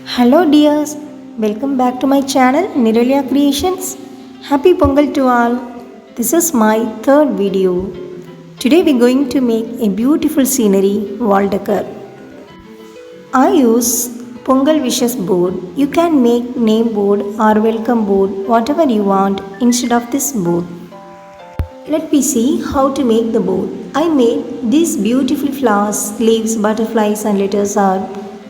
Hello dears, welcome back to my channel Niralya Creations. Happy Pongal to all. This is my third video. Today we're going to make a beautiful scenery wall decor. I use Pongal wishes board. You can make name board or welcome board, whatever you want instead of this board. Let me see how to make the board. I made these beautiful flowers, leaves, butterflies and letters are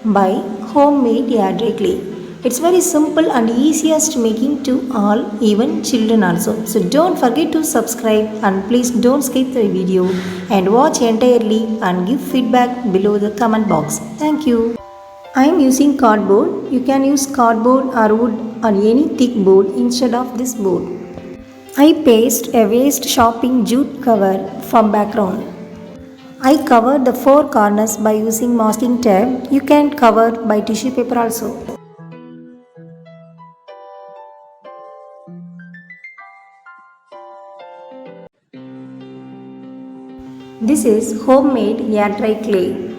by homemade yardray clay. It's very simple and easiest making to all, even children also. So don't forget to subscribe and please don't skip the video and watch entirely and give feedback below the comment box. Thank you. I am using cardboard. You can use cardboard or wood or any thick board instead of this board. I paste a waste shopping jute cover from background. I cover the four corners by using masking tape. You can cover by tissue paper also. This is homemade air dry clay.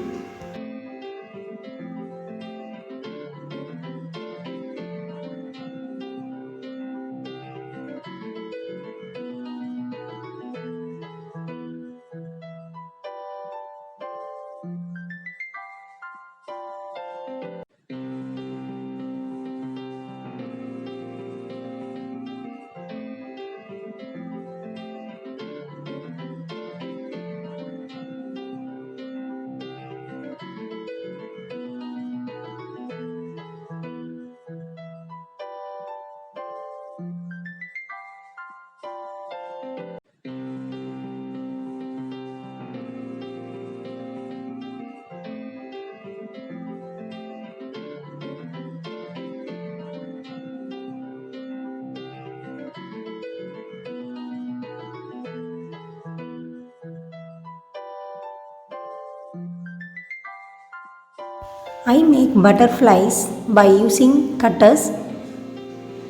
I make butterflies by using cutters.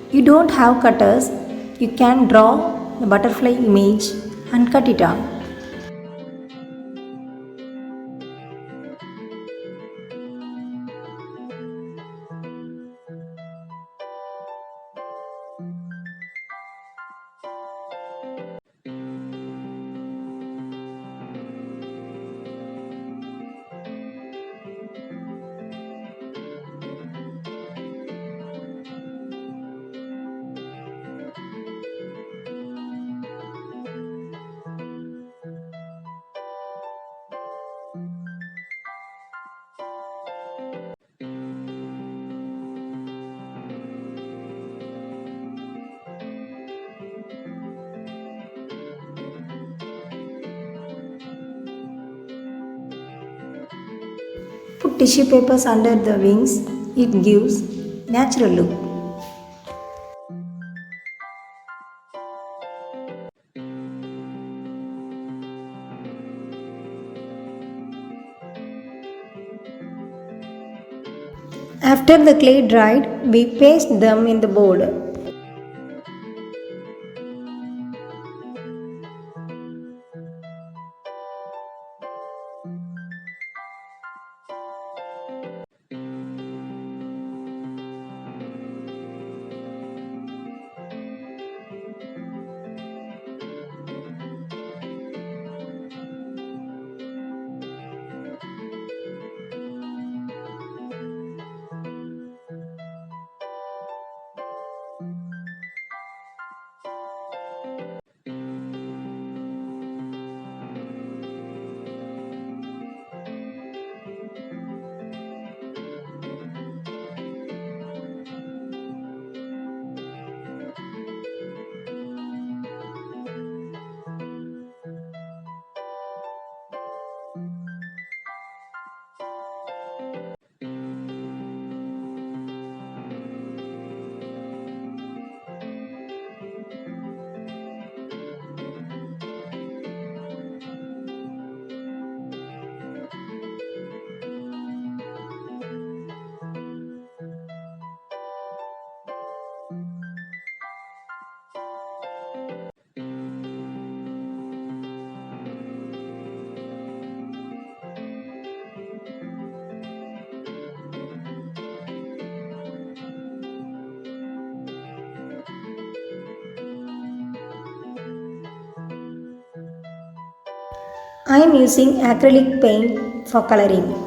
You don't have cutters, you can draw the butterfly image and cut it on. Put tissue papers under the wings, it gives natural look. After the clay dried, we paste them in the board. I am using acrylic paint for coloring.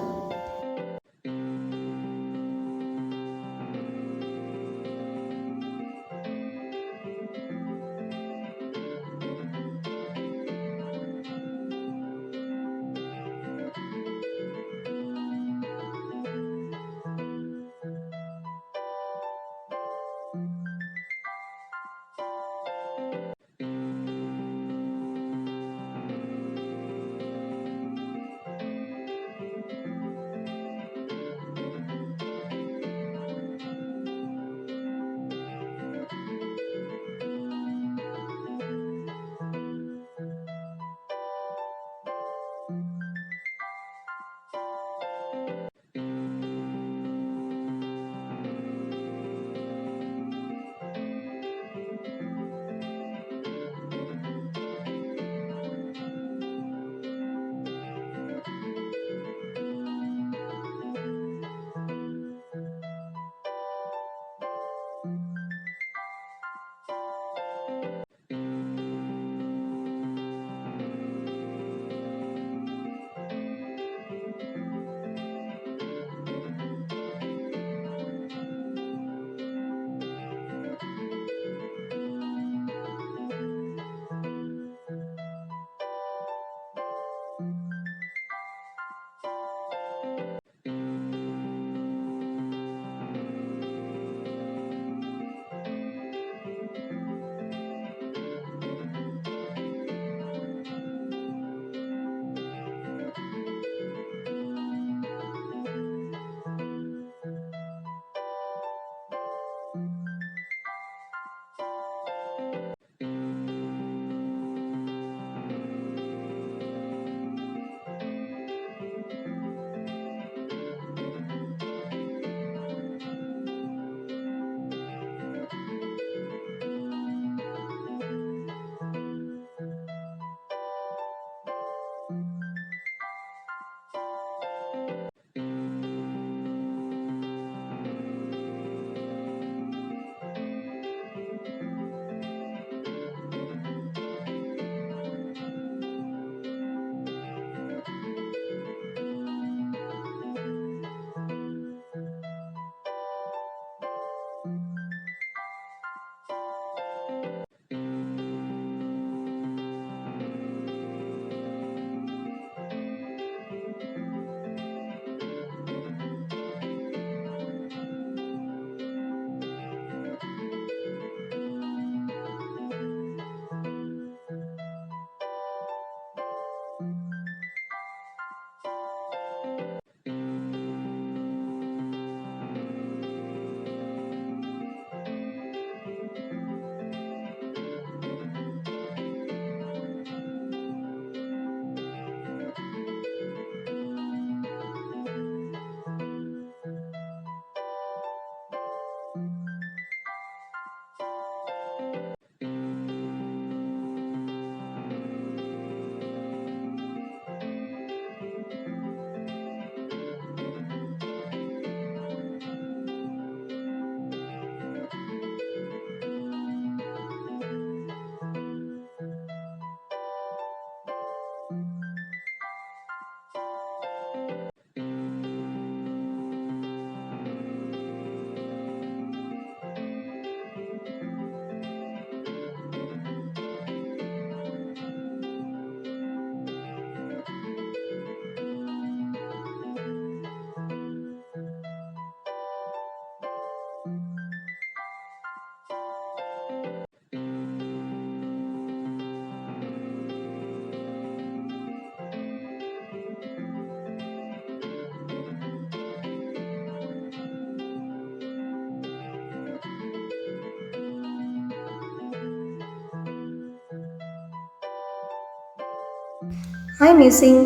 I am using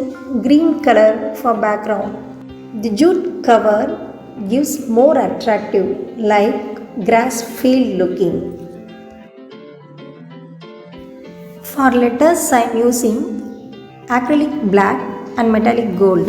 green color for background. The jute cover gives more attractive like grass field looking. For letters I am using acrylic black and metallic gold.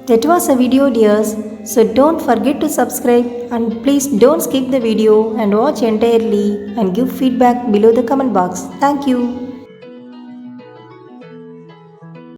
That was a video, dears. So don't forget to subscribe and please don't skip the video and watch entirely and give feedback below the comment box. Thank you.